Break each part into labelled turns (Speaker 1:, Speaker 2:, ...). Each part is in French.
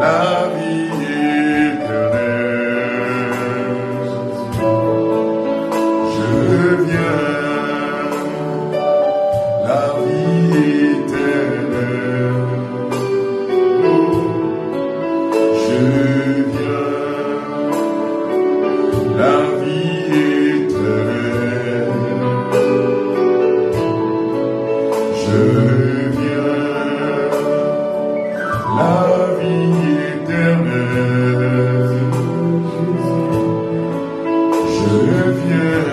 Speaker 1: la vie éternelle. Je viens, la vie éternelle. Oh, je viens, la vie éternelle. Je viens, la vie éternelle. Je viens,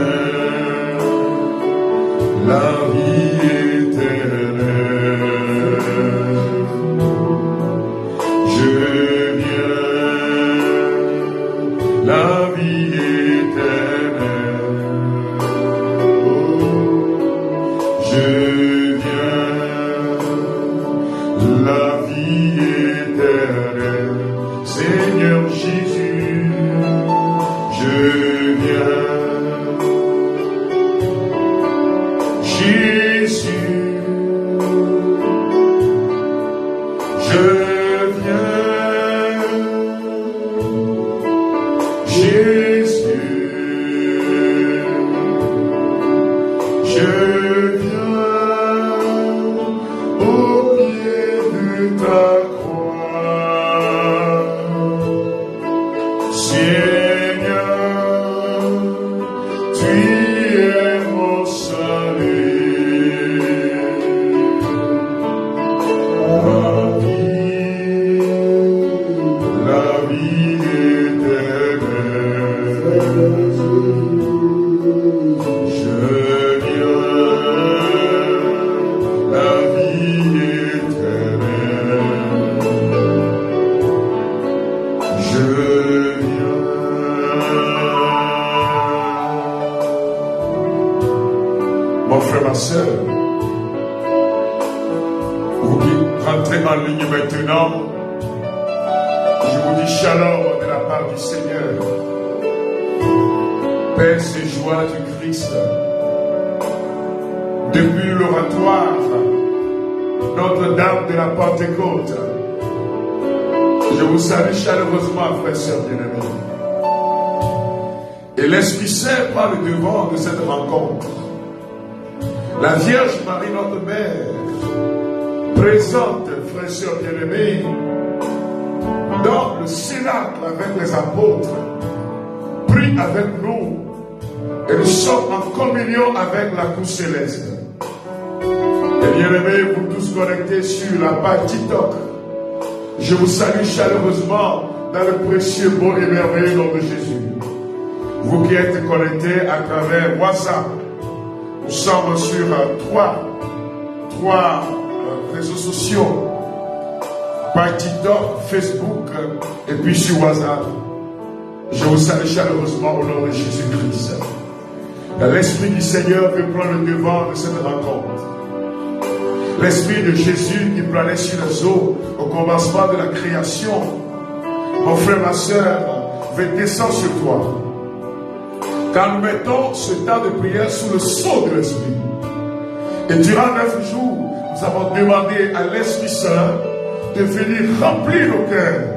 Speaker 1: la vie éternelle. Je viens, la vie éternelle. Oh, je viens, la vie éternelle. Seigneur Jésus, je viens. Jésus, je viens. Jésus, je viens au pied de ta croix. Seigneur, tu es mon salut. La vie éternelle. Je viens, la vie éternelle. Je viens. Mon frère, ma soeur, vous qui rentrez en ligne maintenant, je vous dis shalom de la part du Seigneur. Paix et joie du Christ. Depuis l'oratoire Notre-Dame de la Pentecôte, je vous salue chaleureusement, frères et sœurs bien-aimés. Et l'Esprit Saint prend le devant de cette rencontre. La Vierge Marie, notre Mère, présente, frères et sœurs bien-aimés, dans le cénacle avec les apôtres, prie avec nous, et nous sommes en communion avec la cour céleste. Et bien-aimés, vous tous connectés sur la page TikTok, je vous salue chaleureusement dans le précieux, beau et merveilleux nom de Jésus. Vous qui êtes connectés à travers WhatsApp, nous sommes sur trois réseaux sociaux, par TikTok, Facebook et puis sur WhatsApp. Je vous salue chaleureusement au nom de Jésus-Christ. L'Esprit du Seigneur veut prendre le devant de cette rencontre. L'Esprit de Jésus qui planait sur les eaux au commencement de la création. Mon frère, ma soeur, veut descendre sur toi. Car nous mettons ce temps de prière sous le sceau de l'Esprit. Et durant 9 jours, nous avons demandé à l'Esprit Saint de venir remplir nos cœurs,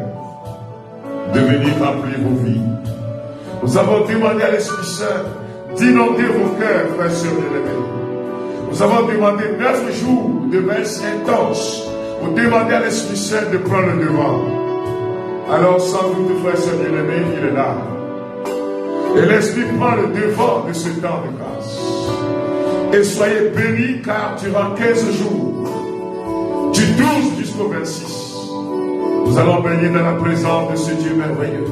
Speaker 1: de venir remplir vos vies. Nous avons demandé à l'Esprit Saint d'inonder vos cœurs, frères et sœurs bien-aimés. Nous avons demandé 9 jours de messe intense pour demander à l'Esprit Saint de prendre le devant. Alors, sans doute, frères et sœurs bien-aimés, il est là. Et l'Esprit prend le devant de ce temps de grâce. Et soyez bénis, car durant 15 jours, du 12 jusqu'au 26, nous allons baigner dans la présence de ce Dieu merveilleux.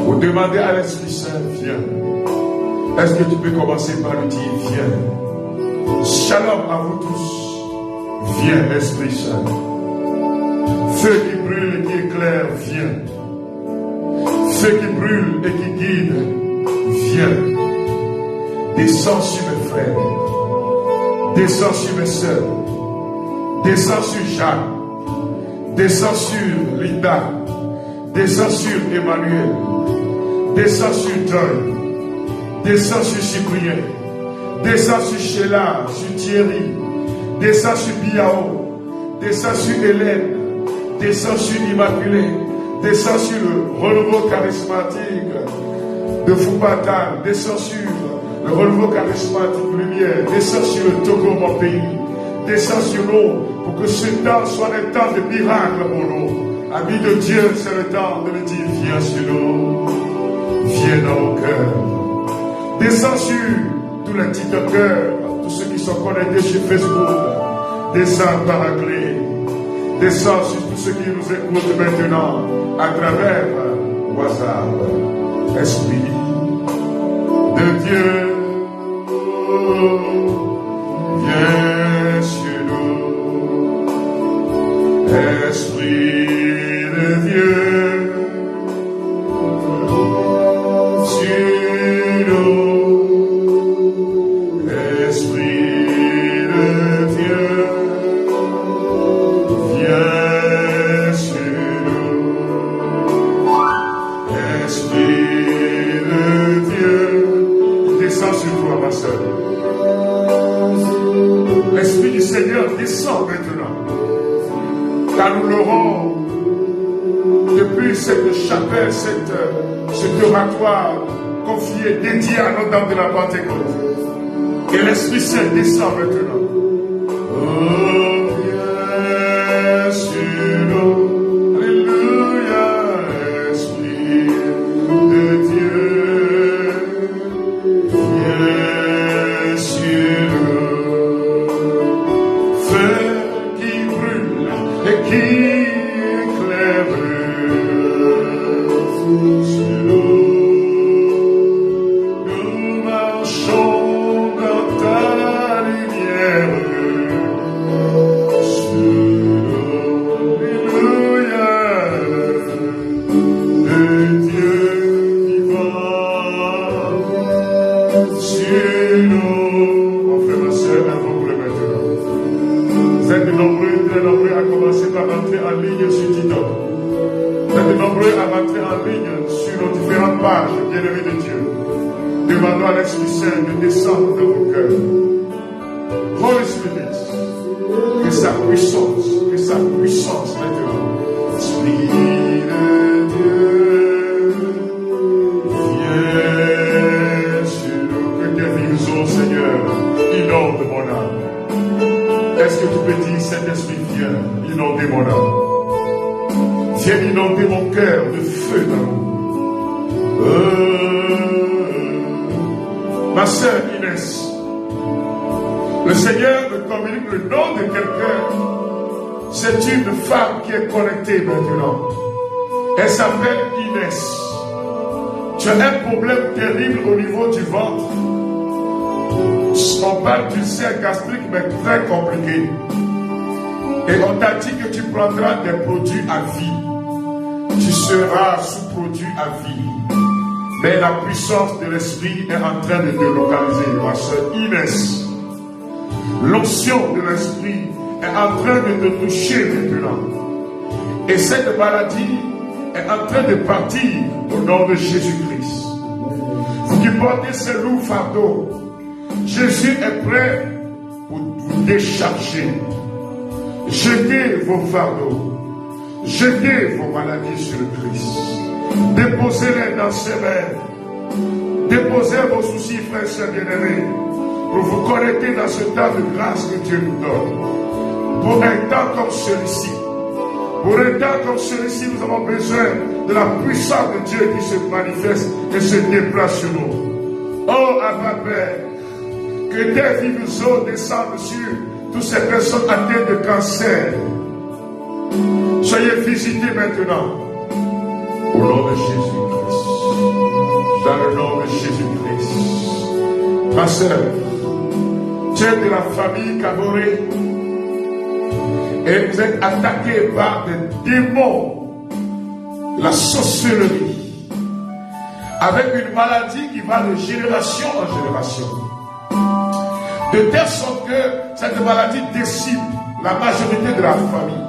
Speaker 1: Vous demandez à l'Esprit Saint, viens. Est-ce que tu peux commencer par lui dire, viens. Shalom à vous tous. Viens, Esprit Saint. Feu qui brûle et qui éclaire, viens. Feu qui brûle et qui guide, viens. Descends sur mes frères. Descends sur mes sœurs. Descends sur Jacques. Descends sur Linda. Descends sur Emmanuel. Descends sur Joy. Descends sur Cyprien. Descends sur Sheila, sur Thierry. Descends sur Biao. Descends sur Hélène. descends sur l'Immaculée, descends sur le renouveau charismatique de Foubatal, descends sur le renouveau charismatique Lumière, descends sur le Togo, mon pays, descends sur nous, pour que ce temps soit un temps de miracle pour nous. Amis de Dieu, c'est le temps de le dire, viens sur nous, viens dans nos cœurs. Descends sur tous les TikTokers, tous ceux qui sont connectés sur Facebook, descends Paraclet, descends sur tous ceux qui nous écoutent maintenant à travers WhatsApp. Esprit de Dieu, viens sur nous. Esprit de Dieu, sur nous. Esprit de Dieu, viens sur nous. Esprit de Dieu, descends sur toi, ma soeur. L'Esprit du Seigneur descend maintenant. Car nous l'aurons depuis cette chapelle, cet oratoire confié, dédié à Notre-Dame de la Pentecôte. Et l'Esprit Saint descend maintenant. Oh, viens sur nous. Alléluia, Esprit de Dieu. Viens sur nous. Feu qui brûle et qui éclaire sur nous. Nous marchons dans ta lumière sur nous. Alléluia, de Dieu vivant sur nous. Mon frère, ma soeur, invoque-le maintenant. Vous êtes nombreux, très nombreux à commencer par entrer en ligne sur TikTok. Vous êtes nombreux à entrer en ligne sur nos différentes pages, bien-aimés de Dieu. Demandons à l'Esprit Saint de descendre dans vos cœurs. Holy Spirit, que sa puissance maintenant. Esprit de Dieu, viens sur nous. Que tes visions, Seigneur, inondent mon âme. Est-ce que tu peux dire, Saint-Esprit, viens inonder mon âme. Viens inonder mon cœur de feu d'amour. Ma sœur Inès, le Seigneur me communique le nom de quelqu'un. C'est une femme qui est connectée maintenant. Elle s'appelle Inès. Tu as un problème terrible au niveau du ventre. On parle du cercle gastrique, mais très compliqué. Et on t'a dit que tu prendras des produits à vie. Tu seras sous produit à vie. Mais la puissance de l'Esprit est en train de te localiser, ma soeur Inès. L'onction de l'Esprit est en train de te toucher maintenant. Et cette maladie est en train de partir au nom de Jésus-Christ. Vous qui portez ce lourd fardeau, Jésus est prêt pour vous décharger. Jetez vos fardeaux. Jetez vos maladies sur le Christ. Déposez-les dans ses mains. Déposez vos soucis, frères et sœurs bien-aimés, pour vous connecter dans ce temps de grâce que Dieu nous donne. Pour un temps comme celui-ci. Pour un temps comme celui-ci, nous avons besoin de la puissance de Dieu qui se manifeste et se déplace sur nous. Oh, Abba Père, que tes vives eaux descendent sur toutes ces personnes atteintes de cancer. Soyez visités maintenant. Au nom de Jésus-Christ. Dans le nom de Jésus-Christ. Ma soeur, tu es de la famille Kaboré et vous êtes attaqué par des démons, la sorcellerie, avec une maladie qui va de génération en génération. De telle sorte que cette maladie décime la majorité de la famille.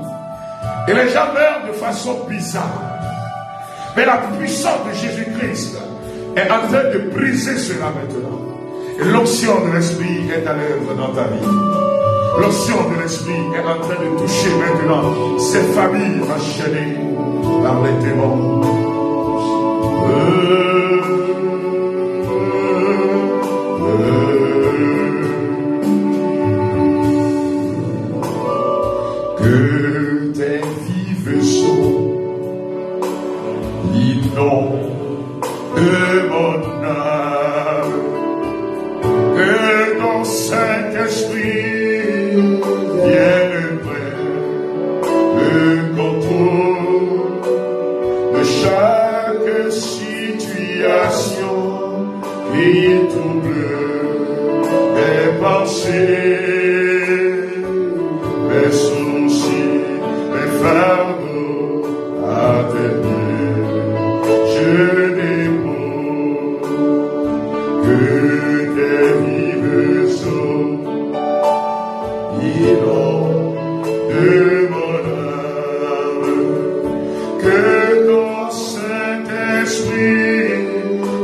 Speaker 1: Et les gens meurent de façon bizarre. Mais la puissance de Jésus-Christ est en train de briser cela maintenant. Et l'onction de l'Esprit est à l'œuvre dans ta vie. L'onction de l'Esprit est en train de toucher maintenant ces familles enchaînées par les démons. Que tes vives sont l'inonde de mon âme, que ton Saint-Esprit vienne prendre le contrôle de chaque situation qui trouble mes pensées, mes soucis, mes fardeaux à tes pieds. Je dépose que tes vives eaux inondent de mon âme, que ton Saint-Esprit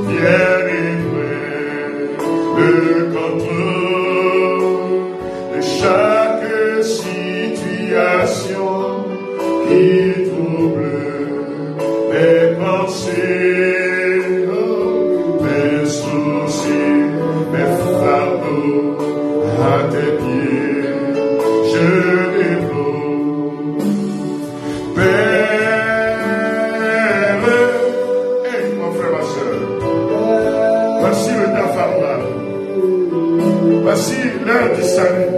Speaker 1: vienne et prenne le contrôle de chaque situation qui trouble mes pensées, mes soucis, mes fardeaux à tes pieds. Je dépose, Père, et mon frère, ma soeur, voici le temps favorable, voici l'heure du salut.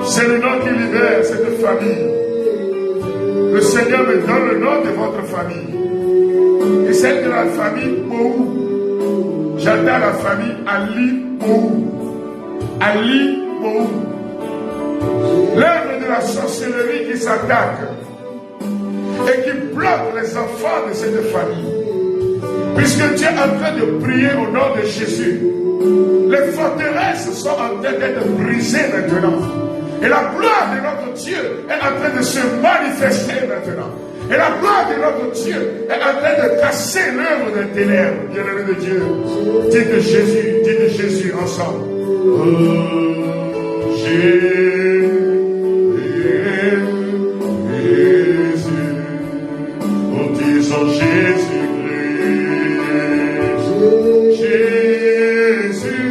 Speaker 1: C'est le nom qui libère cette famille. Le Seigneur me donne le nom de votre famille. Et celle de la famille Bohou. J'attends la famille Ali Bohou. Ali Bohou. L'œuvre de la sorcellerie qui s'attaque et qui bloque les enfants de cette famille. Puisque Dieu est en train de prier au nom de Jésus. Les forteresses sont en train d'être brisées maintenant. Et la gloire de notre Dieu est en train de se manifester maintenant. Et la gloire de notre Dieu est en train de casser l'œuvre des ténèbres. Bien-aimé de Dieu, dites Jésus ensemble. Oh, Jésus, oh, disons Jésus-Christ, Jésus,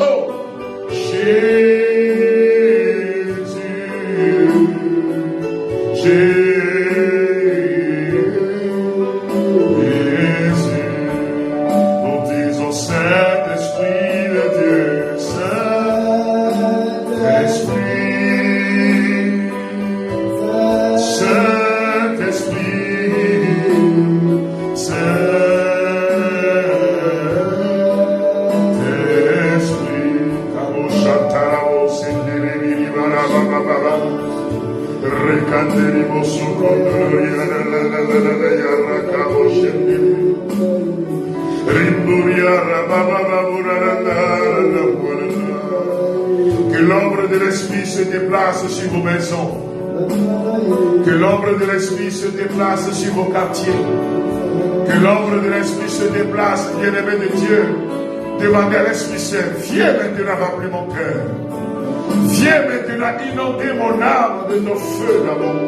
Speaker 1: oh, Jésus. Que l'ombre de l'Esprit se déplace sur vos maisons. Que l'ombre de l'Esprit se déplace sur vos quartiers. Que l'ombre de l'Esprit se déplace, bien-aimé de Dieu. Demandez à l'Esprit Saint, viens maintenant remplir mon cœur. Viens maintenant inonder mon âme de ton feu d'amour.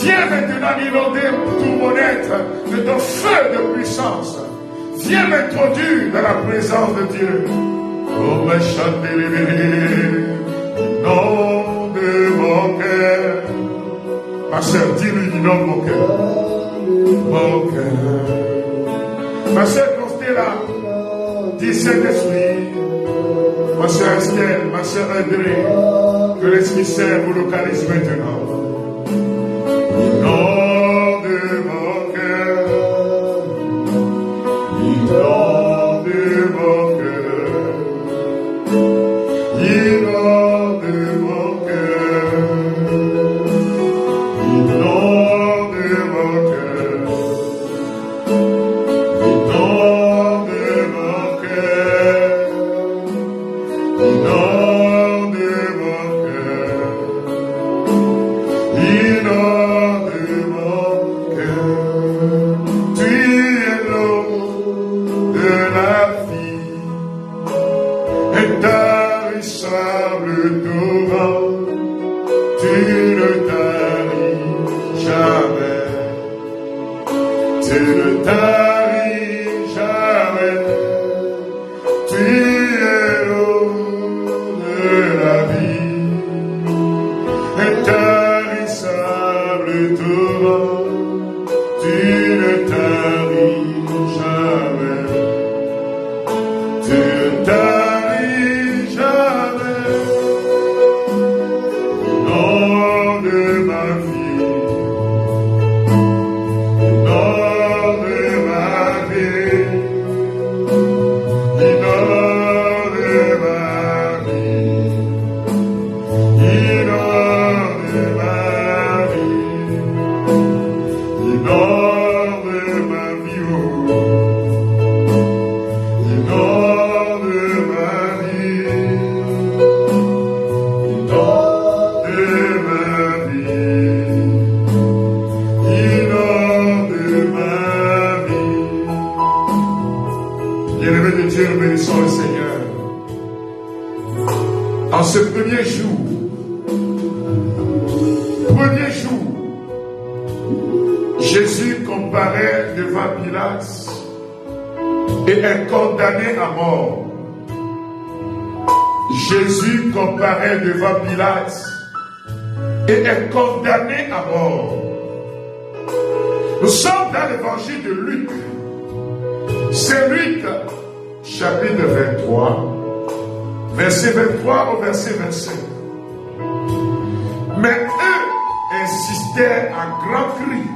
Speaker 1: Viens maintenant inonder tout mon être de ton feu de puissance. Viens m'introduire dans la présence de Dieu. Oh, ma chandelier, nom de mon cœur. Ma soeur, dis-lui du nom de mon cœur. Mon cœur. Ma soeur Constella, dis Saint-Esprit. Ma soeur Estelle, ma soeur André, que l'Esprit Saint vous localise maintenant. Nom de mon cœur. Nom de mon cœur. tu ne taris jamais, tu es l'eau de la vie, intarissable torrent, tu ne taris jamais, tu ne taris jamais, nom de ma vie. Bénissons le Seigneur. En ce premier jour, Jésus comparaît devant Pilate et est condamné à mort. Jésus comparaît devant Pilate et est condamné à mort. Nous sommes dans l'évangile de Luc. C'est Luc, chapitre 23, verset 23 au verset 25. Mais eux insistaient à grands cris,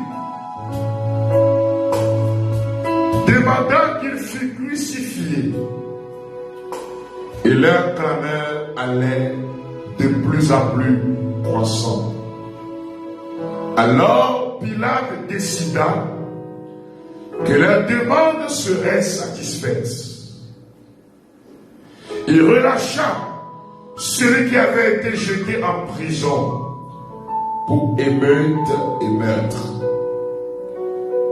Speaker 1: demandant qu'il fût crucifié. Et leur clameur allait de plus en plus croissant. Alors Pilate décida que leur demande serait satisfaite. Il relâcha celui qui avait été jeté en prison pour émeute et meurtre.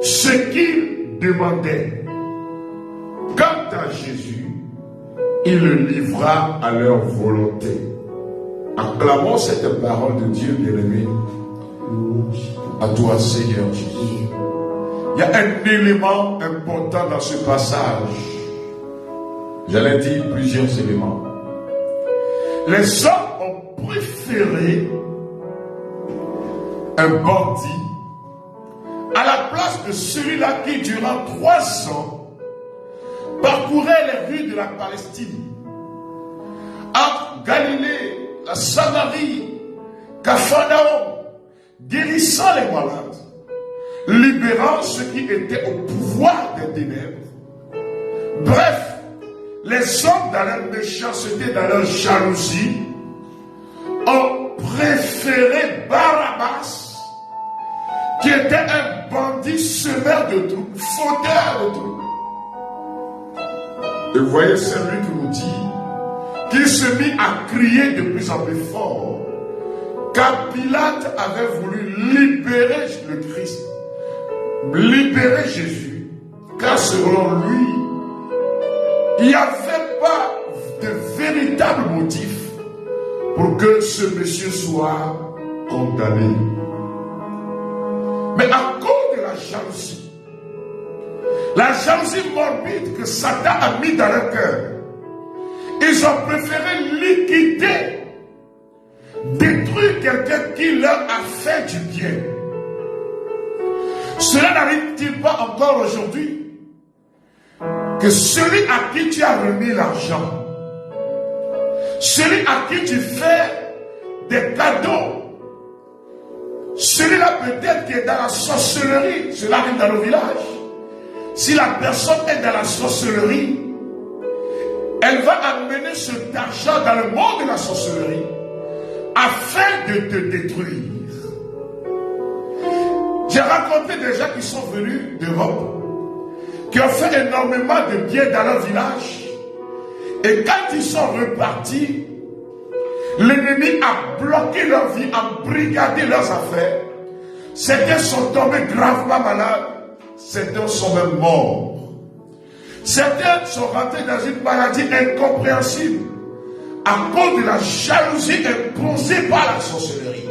Speaker 1: Ce qu'il demandait, quant à Jésus, il le livra à leur volonté. Acclamons cette parole de Dieu, bien-aimé. À toi, Seigneur Jésus. Il y a un élément important dans ce passage. J'allais dire plusieurs éléments. Les hommes ont préféré un bandit à la place de celui-là qui, durant 3 ans, parcourait les rues de la Palestine, entre Galilée, la Samarie, Capharnaüm, guérissant les malades, libérant ceux qui étaient au pouvoir des ténèbres. Bref, les hommes dans leur méchanceté, dans leur jalousie, ont préféré Barabbas, qui était un bandit semeur de troubles, fauteur de troubles. Et vous voyez celui qui nous dit qu'il se mit à crier de plus en plus fort, car Pilate avait voulu libérer le Christ, libérer Jésus, car selon lui, il n'y avait pas de véritable motif pour que ce monsieur soit condamné. Mais à cause de la jalousie morbide que Satan a mis dans leur cœur, ils ont préféré liquider, détruire quelqu'un qui leur a fait du bien. Cela n'arrive-t-il pas encore aujourd'hui? Que celui à qui tu as remis l'argent, celui à qui tu fais des cadeaux, celui-là peut-être qui est dans la sorcellerie, cela arrive dans nos villages. Si la personne est dans la sorcellerie, elle va amener cet argent dans le monde de la sorcellerie afin de te détruire. J'ai rencontré des gens qui sont venus d'Europe, qui ont fait énormément de bien dans leur village. Et quand ils sont repartis, l'ennemi a bloqué leur vie, a brigadé leurs affaires. Certains sont tombés gravement malades, certains sont même morts. Certains sont rentrés dans une maladie incompréhensible à cause de la jalousie imposée par la sorcellerie.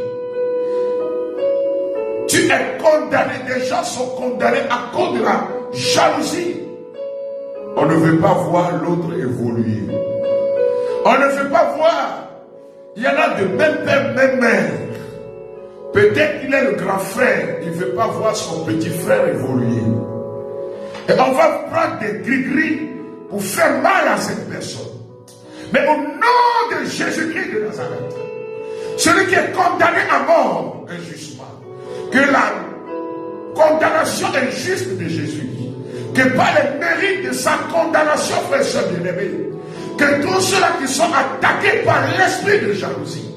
Speaker 1: Tu es condamné, des gens sont condamnés à cause de la jalousie. On ne veut pas voir l'autre évoluer. On ne veut pas voir. Il y en a de même père, même mère. Peut-être qu'il est le grand frère, il ne veut pas voir son petit frère évoluer. Et on va prendre des gris-gris pour faire mal à cette personne. Mais au nom de Jésus-Christ de Nazareth, celui qui est condamné à mort injustement, que la condamnation injuste de Jésus, que par les mérites de sa condamnation, frères et sœurs bien-aimés, que tous ceux-là qui sont attaqués par l'esprit de jalousie,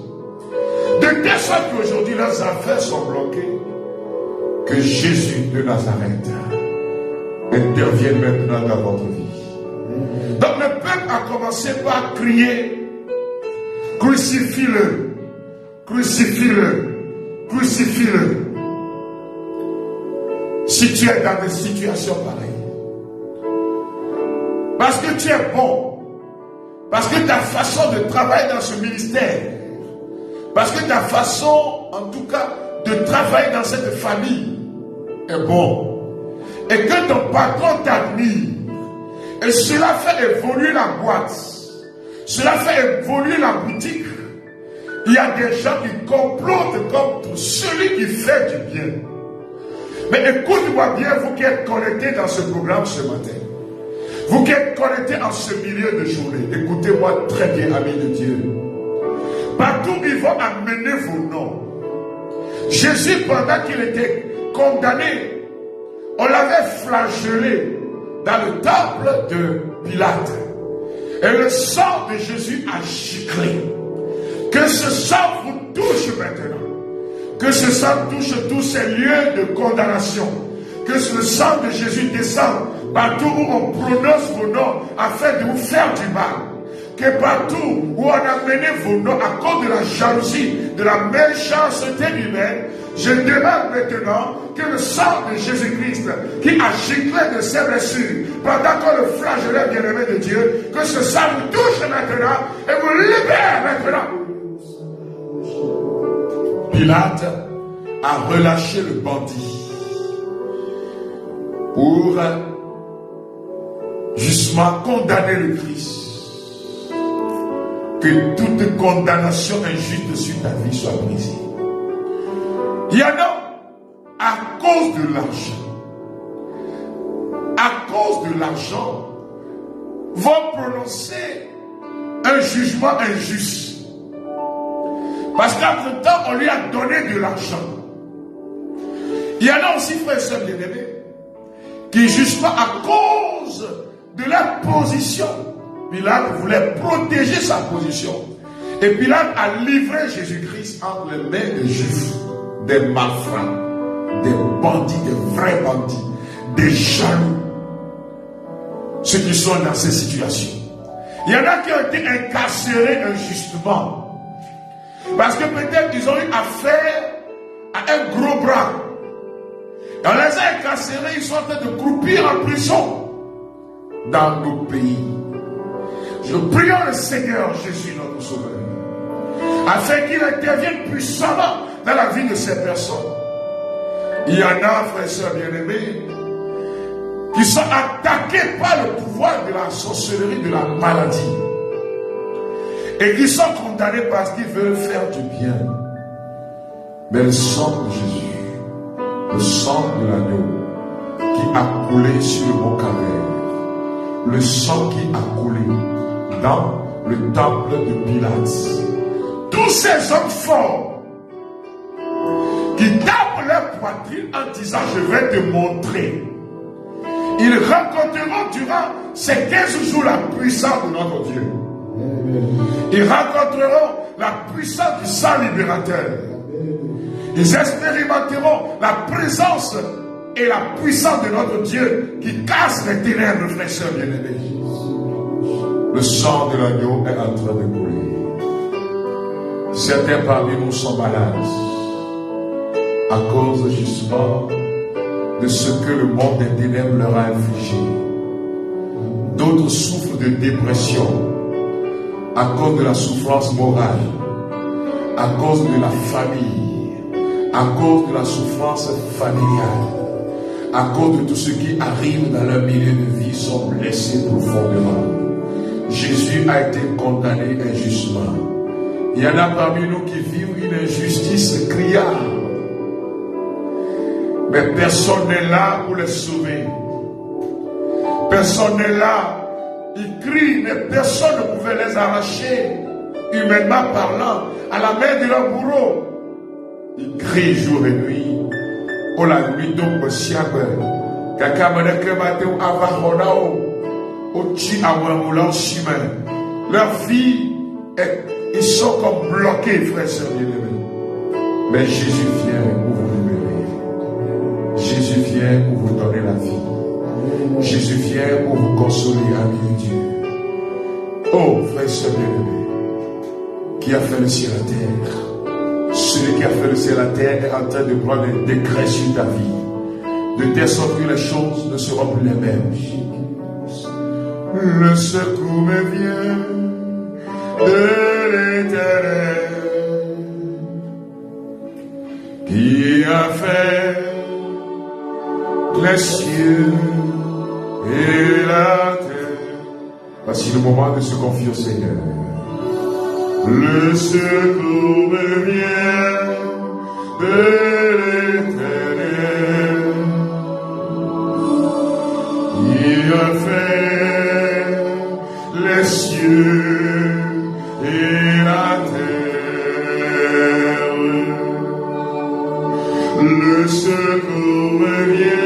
Speaker 1: de telle sorte qu'aujourd'hui leurs affaires sont bloquées, que Jésus de Nazareth intervienne maintenant dans votre vie. Donc le peuple a commencé par crier, crucifie-le, crucifie-le, crucifie-le. Si tu es dans des situations pareilles, parce que tu es bon, parce que ta façon de travailler dans ce ministère, parce que ta façon, en tout cas, de travailler dans cette famille est bon, et que ton patron t'admire, et cela fait évoluer la boîte, cela fait évoluer la boutique, il y a des gens qui complotent contre celui qui fait du bien. Mais écoute-moi bien, vous qui êtes connectés dans ce programme ce matin, vous qui êtes connectés en ce milieu de journée, écoutez-moi très bien, amis de Dieu. Partout ils vont amener vos noms. Jésus, pendant qu'il était condamné, on l'avait flagellé dans le temple de Pilate. Et le sang de Jésus a giclé. Que ce sang vous touche maintenant. Que ce sang touche tous ces lieux de condamnation. Que le sang de Jésus descende partout où on prononce vos noms afin de vous faire du mal. Que partout où on a mené vos noms à cause de la jalousie, de la méchanceté humaine, je demande maintenant que le sang de Jésus-Christ qui a giclé de ses blessures pendant qu'on le flagellait, bien-aimé de Dieu, que ce sang vous touche maintenant et vous libère maintenant. Pilate a relâché le bandit pour justement condamner le Christ. Que toute condamnation injuste sur ta vie soit brisée. Il y en a à cause de l'argent. À cause de l'argent, vont prononcer un jugement injuste. Parce qu'entre-temps, on lui a donné de l'argent. Il y en a aussi, frères et sœurs bien-aimés, qui justement à cause de la position, Pilate voulait protéger sa position. Et Pilate a livré Jésus-Christ entre les mains des Juifs, des malfrats, des bandits, des vrais bandits, des jaloux. Ceux qui sont dans ces situations. Il y en a qui ont été incarcérés injustement. Parce que peut-être ils ont eu affaire à un gros bras. Et on les a incarcérés, ils sont en train de croupir en prison dans nos pays. Je prie le Seigneur Jésus notre Sauveur, afin qu'il intervienne puissamment dans la vie de ces personnes. Il y en a, frères et sœurs bien-aimés, qui sont attaqués par le pouvoir de la sorcellerie, de la maladie, et qui sont condamnés parce qu'ils veulent faire du bien. Mais le sang de Jésus, le sang de l'agneau qui a coulé sur le mont Calvaire, le sang qui a coulé dans le temple de Pilate, tous ces hommes forts qui tapent leur poitrine en disant je vais te montrer, ils rencontreront durant ces 15 jours la puissance de notre Dieu. Ils rencontreront la puissance du sang libérateur. Ils expérimenteront la présence et la puissance de notre Dieu qui casse les ténèbres, frères et sœurs bien-aimés. Le sang de l'agneau est en train de couler. Certains parmi nous sont malades à cause justement de ce que le monde des ténèbres leur a infligé. D'autres souffrent de dépression à cause de la souffrance morale, à cause de la famille, à cause de la souffrance familiale, à cause de tout ce qui arrive dans leur milieu de vie, sont blessés profondément. Jésus a été condamné injustement. Il y en a parmi nous qui vivent une injustice criarde. Mais personne n'est là pour les sauver. Personne n'est là. Ils crient, mais personne ne pouvait les arracher, humainement parlant, à la main de leur bourreau. Ils crient jour et nuit. Oh la nuit donc siabe. Kaka meneke maté ou avahonao. Ochi awamula chemin. Leur vie, ils sont comme bloqués, frères et sœurs bien-aimés. Mais Jésus vient pour vous libérer. Jésus vient pour vous donner la vie. Jésus vient pour vous consoler, ami de Dieu. Oh, frère et sœur bien-aimé, qui a fait le ciel et la terre? Celui qui a fait le ciel et la terre est en train de prendre un décret sur ta vie, de telle sorte que les choses ne seront plus les mêmes. Le secours me vient de l'Éternel, qui a fait les cieux et la terre. Voici le moment de se confier au Seigneur. Le secours me vient de l'Éternel, qui a fait les cieux et la terre. Le secours me vient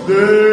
Speaker 1: de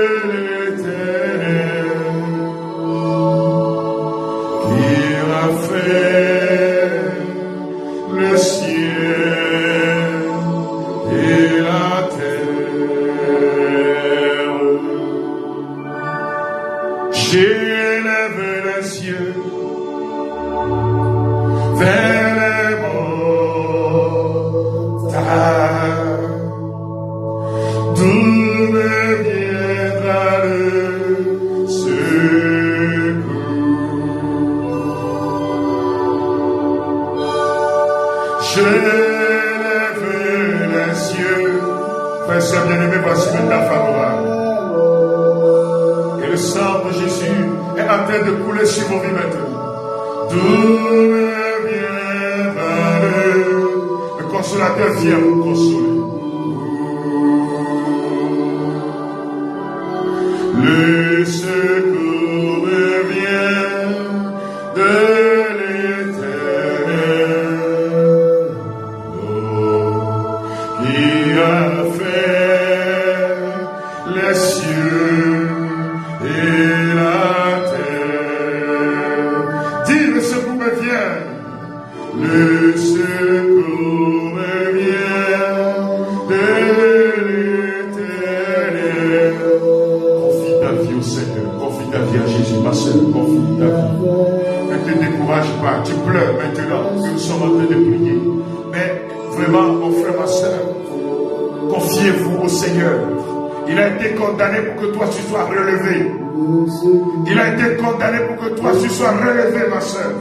Speaker 1: Il a été condamné pour que toi tu sois relevé, ma soeur.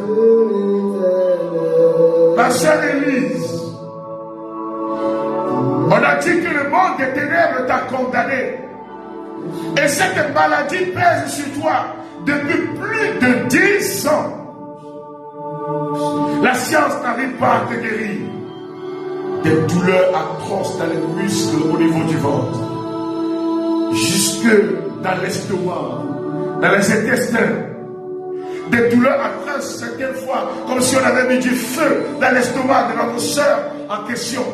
Speaker 1: Ma soeur Élise, on a dit que le monde des ténèbres t'a condamné. Et cette maladie pèse sur toi depuis plus de 10 ans. La science n'arrive pas à te guérir. Des douleurs atroces dans les muscles au niveau du ventre, jusque dans l'estomac, dans les intestins. Des douleurs atroces certaines fois, comme si on avait mis du feu dans l'estomac de notre soeur en question.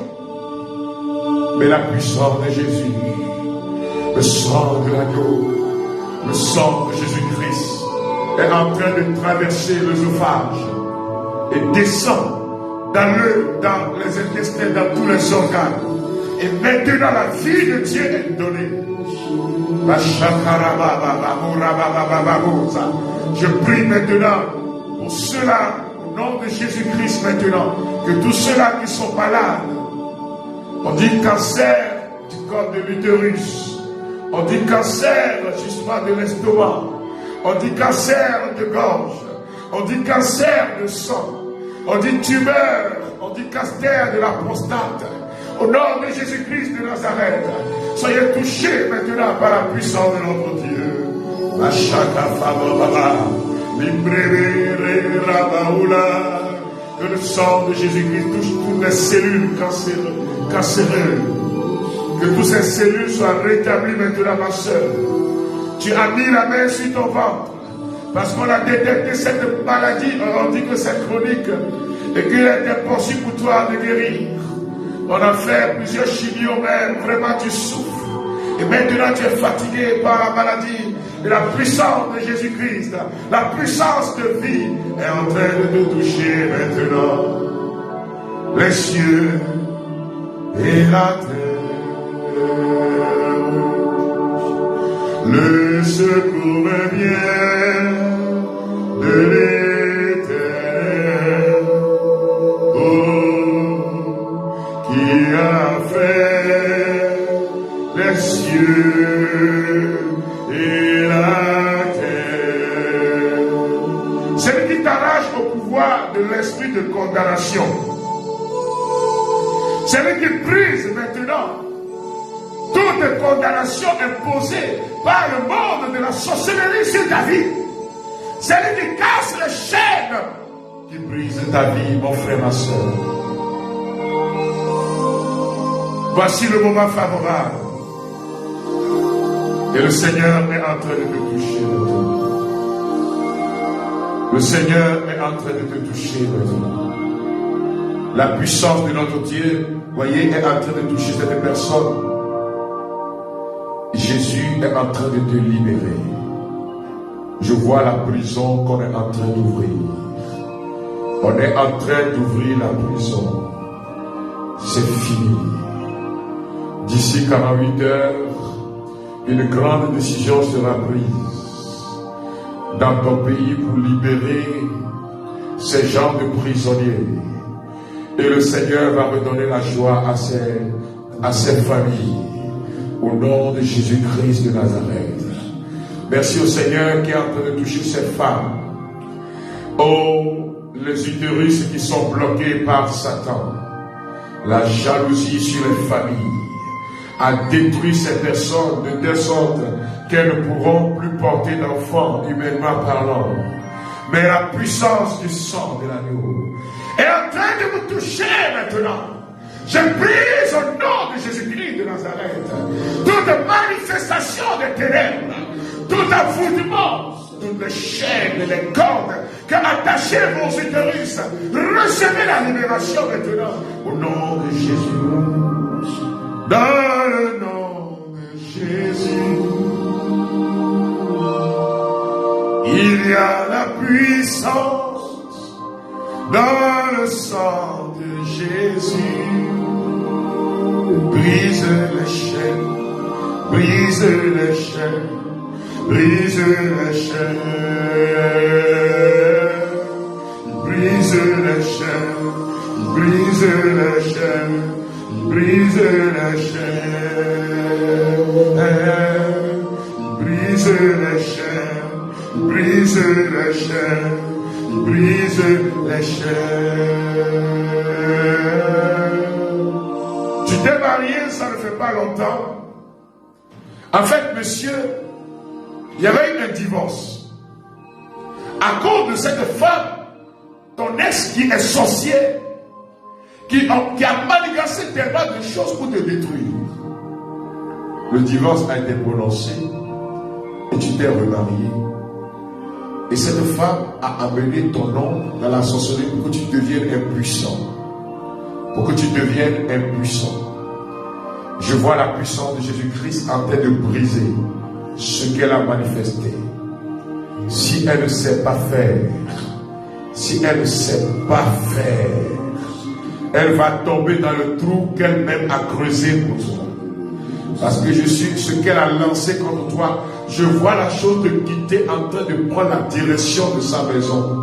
Speaker 1: Mais la puissance de Jésus, le sang de l'agneau, le sang de Jésus-Christ est en train de traverser l'œsophage et descend dans les intestins, dans tous les organes. Et maintenant la vie de Dieu est donnée. Je prie maintenant pour ceux-là, au nom de Jésus-Christ maintenant, que tous ceux-là qui sont malades, on dit cancer du corps de l'utérus, on dit cancer justement de l'estomac, on dit cancer de gorge, on dit cancer de sang, on dit tumeur, on dit cancer de la prostate, Au nom de Jésus-Christ de Nazareth, soyez touchés maintenant par la puissance de notre Dieu. Que le sang de Jésus-Christ touche toutes les cellules cancéreuses. Que toutes ces cellules soient rétablies maintenant, ma soeur. Tu as mis la main sur ton ventre. Parce qu'on a détecté cette maladie. On dit que c'est chronique. Et qu'il est impossible pour toi de guérir. On a fait plusieurs chimios, mais vraiment tu souffres. Et maintenant tu es fatigué par la maladie. Et la puissance de Jésus-Christ, la puissance de vie est en train de te toucher maintenant. Les cieux et la terre. Le secours vient de l'Éternel. Qui a fait les cieux et la terre. C'est lui qui t'arrache au pouvoir de l'esprit de condamnation. C'est lui qui brise maintenant toute condamnation imposée par le monde de la sorcellerie sur ta vie. C'est lui qui casse les chaînes qui brise ta vie, mon frère, ma soeur. Voici le moment favorable. Et le Seigneur est en train de te toucher maintenant. Le Seigneur est en train de te toucher maintenant. La puissance de notre Dieu, voyez, est en train de toucher cette personne. Jésus est en train de te libérer. Je vois la prison qu'on est en train d'ouvrir. On est en train d'ouvrir la prison. C'est fini. D'ici 48 heures, une grande décision sera prise dans ton pays pour libérer ces gens de prisonniers. Et le Seigneur va redonner la joie à ces familles. Au nom de Jésus-Christ de Nazareth. Merci au Seigneur qui est en train de toucher ces femmes. Oh, les utérus qui sont bloqués par Satan. La jalousie sur les familles a détruit ces personnes de telle sorte qu'elles ne pourront plus porter d'enfants, humainement parlant. Mais la puissance du sang de l'agneau est en train de vous toucher maintenant. Je brise au nom de Jésus-Christ de Nazareth toute manifestation des ténèbres, tout envoûtement, toutes les chaînes et les cordes que attachez vos utérus. Recevez la libération maintenant au nom de Jésus. Dans le nom de Jésus, il y a la puissance dans le sang de Jésus. Brise les chaînes, brise les chaînes, brise les chaînes, brise les chaînes, brise les chaînes. Brise la chaîne, brise la chaîne, brise la chaîne, brise la chaîne. Tu t'es marié, ça ne fait pas longtemps. En fait, monsieur, il y avait eu un divorce. À cause de cette femme, ton ex qui est sorcier, qui a manigancé tellement de choses pour te détruire. Le divorce a été prononcé et tu t'es remarié. Et cette femme a amené ton nom dans la sorcellerie pour que tu deviennes impuissant. Pour que tu deviennes impuissant. Je vois la puissance de Jésus-Christ en train de briser ce qu'elle a manifesté. Si elle ne sait pas faire, si elle ne sait pas faire, elle va tomber dans le trou qu'elle-même a creusé pour toi. Parce que je suis ce qu'elle a lancé contre toi. Je vois la chose de quitter en train de prendre la direction de sa maison.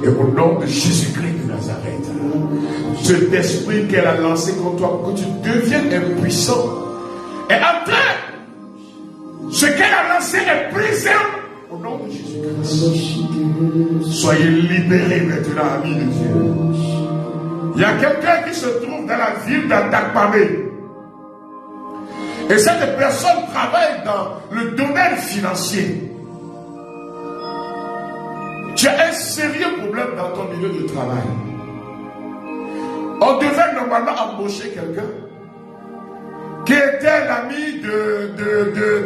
Speaker 1: Et au nom de Jésus-Christ de Nazareth, cet esprit qu'elle a lancé contre toi pour que tu deviennes impuissant est en train. Ce qu'elle a lancé est brisé au nom de Jésus-Christ. Soyez libérés maintenant, amis de Dieu. Il y a quelqu'un qui se trouve trouve dans la ville d'Atakpamé. Et cette personne travaille dans le domaine financier. Tu as un sérieux problème dans ton milieu de travail. On devait normalement embaucher quelqu'un qui était l'ami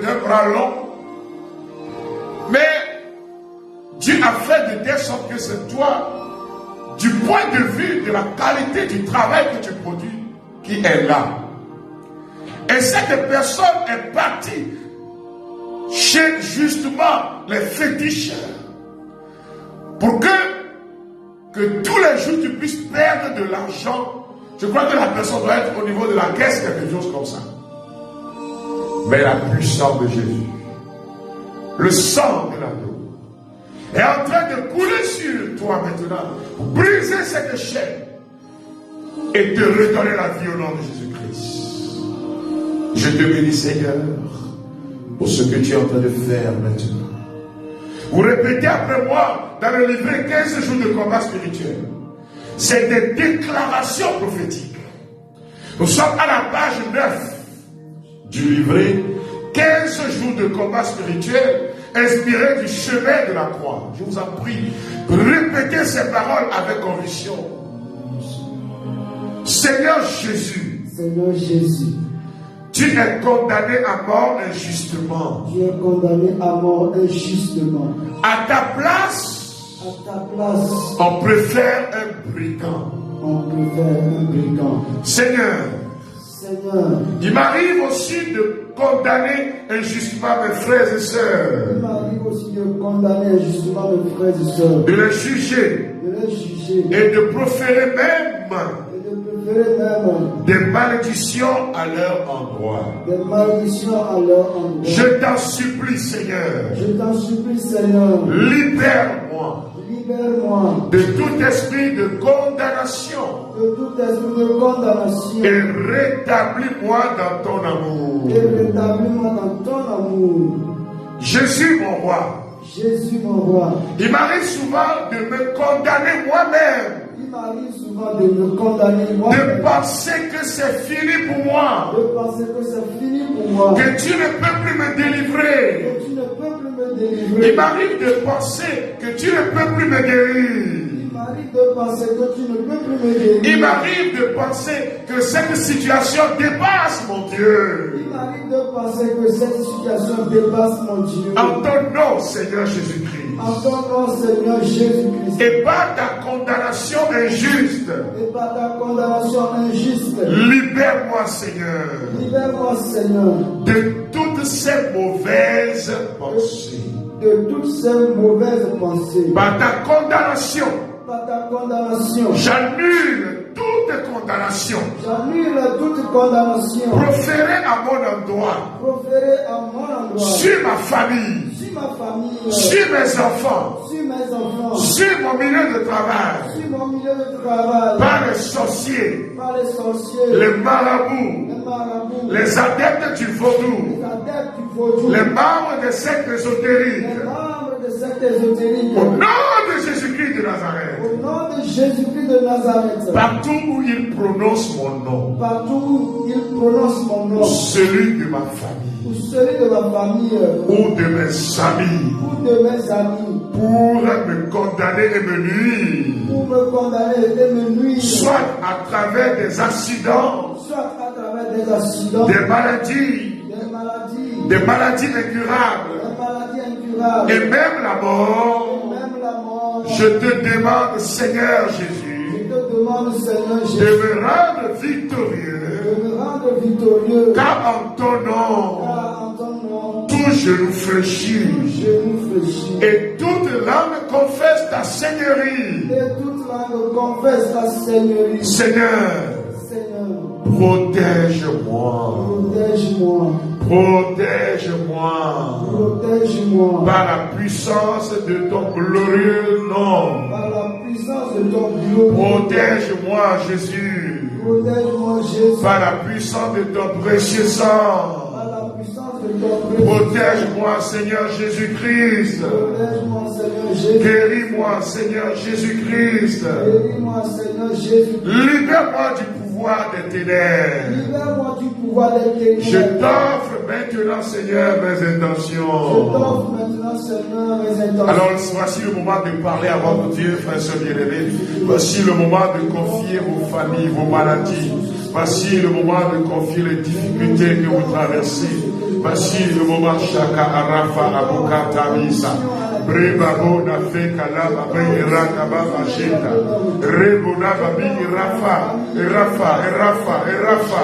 Speaker 1: d'Abraham. Mais Dieu a fait de telle sorte que c'est toi, du point de vue de la qualité du travail que tu produis, qui est là. Et cette personne est partie chez justement les féticheurs pour que tous les jours tu puisses perdre de l'argent. Je crois que la personne doit être au niveau de la caisse, quelque chose comme ça. Mais la puissance de Jésus, le sang de l'agneau, est en train de couler sur toi maintenant, pour briser cette chaîne et te redonner la vie au nom de Jésus-Christ. Je te bénis, Seigneur, pour ce que tu es en train de faire maintenant. Vous répétez après moi dans le livret 15 jours de combat spirituel. C'est des déclarations prophétiques. Nous sommes à la page 9 du livret 15 jours de combat spirituel inspiré du chemin de la croix. Je vous en prie, répétez ces paroles avec conviction. Seigneur Jésus, tu es condamné à mort injustement.
Speaker 2: Tu es condamné à mort injustement.
Speaker 1: À ta place, on préfère un brigand. Seigneur, il m'arrive aussi de condamner injustement mes frères et sœurs.
Speaker 2: Il m'arrive aussi de condamner injustement mes frères et sœurs.
Speaker 1: De les juger. Et de proférer même des malédictions à leur endroit. Je t'en supplie, Seigneur. Libère-moi de tout esprit de condamnation. Et rétablis-moi dans ton amour. Jésus, mon roi. Il m'arrive souvent de me condamner moi-même. De penser que c'est fini pour moi. Que tu ne peux plus me délivrer. Il m'arrive de penser que tu ne peux plus me guérir. Il m'arrive de penser que cette situation dépasse mon Dieu. En ton nom, Seigneur Jésus-Christ. Et par ta condamnation injuste. Libère-moi, Seigneur. De toutes ces mauvaises pensées. Par ta condamnation. J'annule toute condamnation. Proférée à mon endroit. Sur ma famille. Sur mes enfants. Sur mon milieu de travail. Par les sorciers. Les marabouts. Les adeptes du vaudou. Les membres des sectes ésotériques. Au nom de Jésus-Christ de Nazareth. Partout où il prononce mon nom. Celui de ma famille. Ou de mes amis. Pour me condamner et me nuire. Soit à travers des accidents. Des maladies incurables. Et même la mort. Je te demande, Seigneur Jésus, de me rendre victorieux. Car en ton nom, tout genou fléchit. Et toute langue confesse ta seigneurie. Seigneur, protège-moi. Par la puissance de ton glorieux nom. Protège-moi, Jésus. Par la puissance de ton précieux sang. Protège-moi, Seigneur Jésus-Christ. Guéris-moi, Seigneur Jésus-Christ. Libère-moi du pouvoir pouvoir des ténèbres.
Speaker 2: Libère-moi du pouvoir des ténèbres.
Speaker 1: Je t'offre maintenant, Seigneur, mes intentions.
Speaker 2: Je t'offre maintenant, Seigneur, mes intentions.
Speaker 1: Alors, voici le moment de parler à votre Dieu, frères et sœurs bien-aimés. Voici le moment de confier vos familles, vos maladies. Voici le moment de confier les difficultés que vous traversez. Voici le moment Shaka Arafa Abukata Misa. Brebabo na fe kalaba be rakaba macheta. Rebona babi Rafa, Rafa, Rafa, Rafa.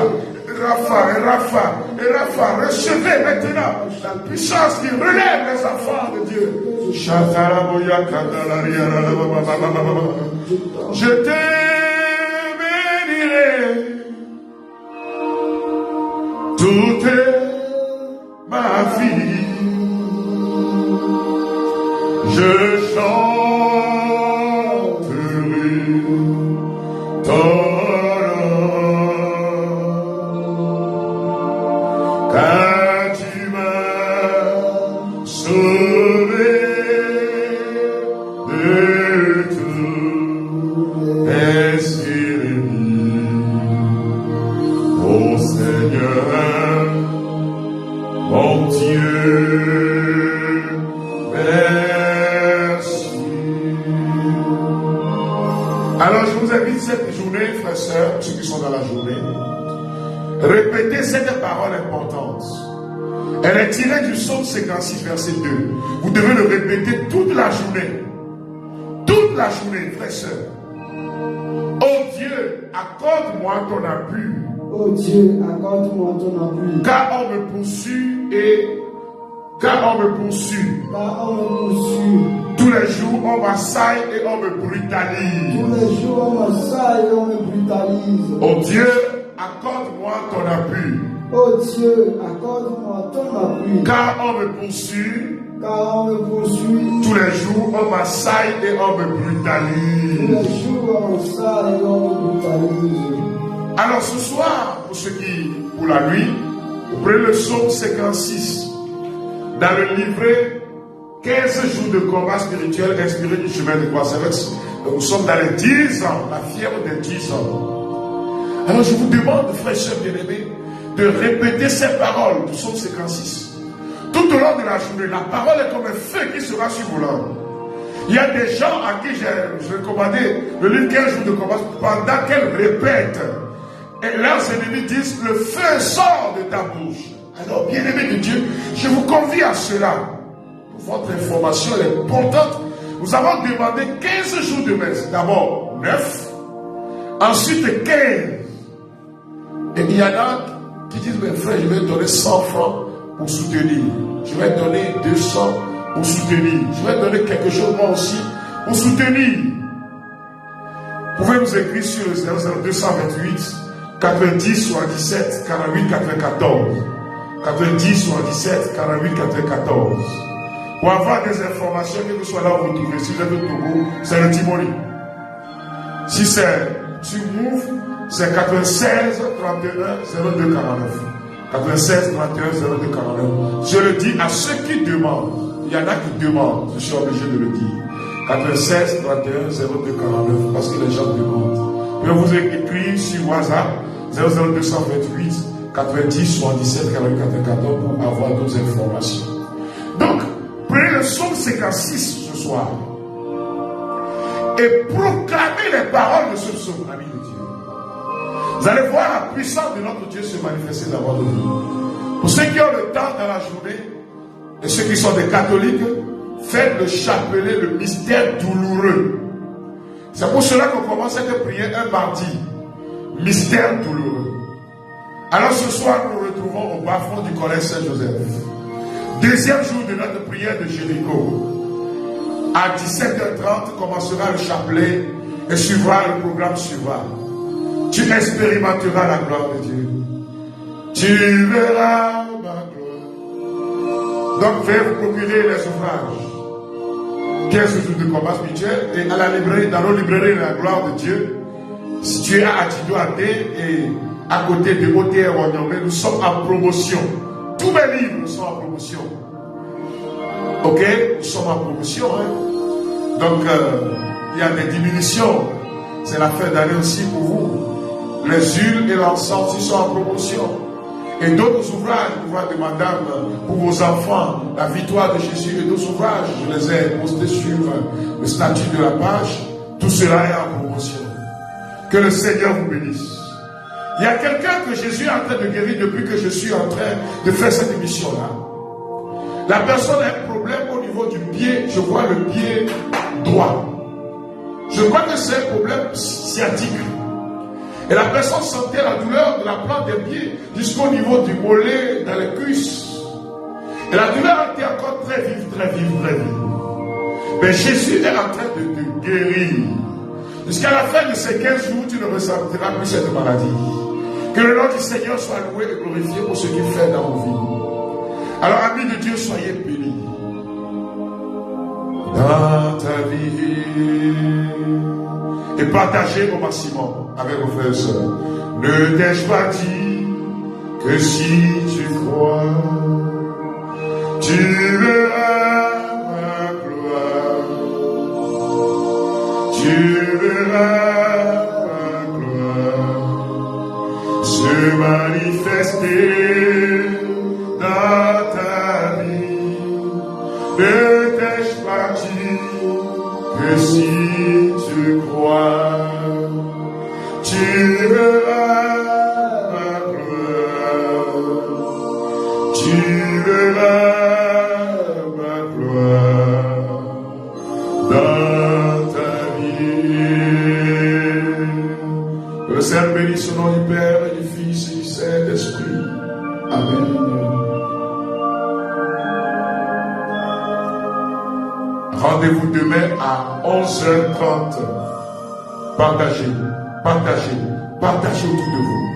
Speaker 1: Rafa, recevez maintenant la puissance qui relève les enfants de Dieu. Je te bénirai toute ma vie. Je chanterai ton car tu m'as sauvé de tout ennemi. Ô Seigneur, mon Dieu, merci. Alors je vous invite cette journée, frères et sœurs, ceux qui sont dans la journée, répétez cette parole importante. Elle est tirée du psaume 56, verset 2. Vous devez le répéter toute la journée. Toute la journée, frères et sœurs. Oh Dieu, accorde-moi ton appui.
Speaker 2: Oh Dieu, accorde-moi ton appui.
Speaker 1: Car on me poursuit Car on me poursuit. Tous les jours, on m'assaille et on me brutalise. Oh Dieu, accorde-moi ton appui.
Speaker 2: Oh Dieu, accorde-moi ton appui.
Speaker 1: Car on me poursuit. Tous les jours, on m'assaille et on me brutalise. Alors ce soir, pour la nuit, vous prenez le psaume 56. Dans le livret 15 jours de combat spirituel inspiré du chemin de croissance. Nous sommes dans les 10 ans, la fièvre des 10 ans. Alors je vous demande, frères et sœurs bien-aimés, de répéter ces paroles du psaume 56. Tout au long de la journée, la parole est comme un feu qui sera sur vos langues. Il y a des gens à qui j'ai recommandé le livre 15 jours de combat pendant qu'elles répètent. Et leurs ennemis disent, le feu sort de ta bouche. Alors, bien-aimés de Dieu, je vous convie à cela. Votre information est importante. Nous avons demandé 15 jours de messe. D'abord 9, ensuite 15. Et il y en a qui disent, mes frères, je vais donner 100 francs pour soutenir. Je vais donner 200 pour soutenir. Je vais donner quelque chose moi aussi pour soutenir. Vous pouvez nous écrire sur le 0228 90 77 48 94. 90 77 48 94. Pour avoir des informations, quelle que soit là où vous trouvez, si vous êtes au Togo, c'est le Timoni. Si c'est sur Move, c'est 96 31 02 49. 96 31 02 49. Je le dis à ceux qui demandent. Il y en a qui demandent, je suis obligé de le dire. 96 31 02 49, parce que les gens demandent. Je vais vous écrire sur WhatsApp 00228 90 77 44 14 pour avoir d'autres informations. Donc, prenez le psaume 56 ce soir et proclamez les paroles de ce psaume, amis de Dieu. Vous allez voir la puissance de notre Dieu se manifester dans votre vie. Pour ceux qui ont le temps dans la journée et ceux qui sont des catholiques, faites le chapelet, le mystère douloureux. C'est pour cela qu'on commence cette prière un mardi. Mystère douloureux. Alors ce soir, nous nous retrouvons au bas-fond du collège Saint-Joseph. Deuxième jour de notre prière de Jéricho. À 17h30 commencera le chapelet et suivra le programme suivant. Tu expérimenteras la gloire de Dieu. Tu verras ma gloire. Donc, veuillez vous procurer les ouvrages. 15 jours de combat spirituel et à la librairie, dans nos librairies la gloire de Dieu, située à Atido Adé et à côté de OTR Wanyamé, nous sommes en promotion. Tous mes livres sont en promotion. Ok, nous sommes en promotion. Hein? Donc, il y a des diminutions. C'est la fin d'année aussi pour vous. les huiles et l'encens qui sont en promotion. Et d'autres ouvrages, l'ouvrage de madame pour vos enfants, la victoire de Jésus et d'autres ouvrages, je les ai postés sur le statut de la page. Tout cela est en promotion. Que le Seigneur vous bénisse. Il y a quelqu'un que Jésus est en train de guérir depuis que je suis en train de faire cette émission-là. La personne a un problème au niveau du pied, je vois le pied droit. Je crois que c'est un problème sciatique. Et la personne sentait la douleur de la plante des pieds jusqu'au niveau du mollet dans les cuisses. Et la douleur était encore très vive, très vive, très vive. Mais Jésus est en train de te guérir. Jusqu'à la fin de ces 15 jours, tu ne ressentiras plus cette maladie. Que le nom du Seigneur soit loué et glorifié pour ce qu'il fait dans vos vies. Alors, amis de Dieu, soyez bénis. Dans ta vie. Et partagez au maximum avec vos frères et sœurs. Ne t'ai-je pas dit que si tu crois, tu verras ma gloire. Tu verras ma gloire se manifester dans ta vie. Ne t'ai-je pas dit que si tu crois, tu verras ma gloire. Tu verras ma gloire dans ta vie. Que le Seigneur bénisse au nom du Père et du Fils et du Saint-Esprit. Amen. Rendez-vous demain à 11h30. Partagez, partagez, partagez autour de vous.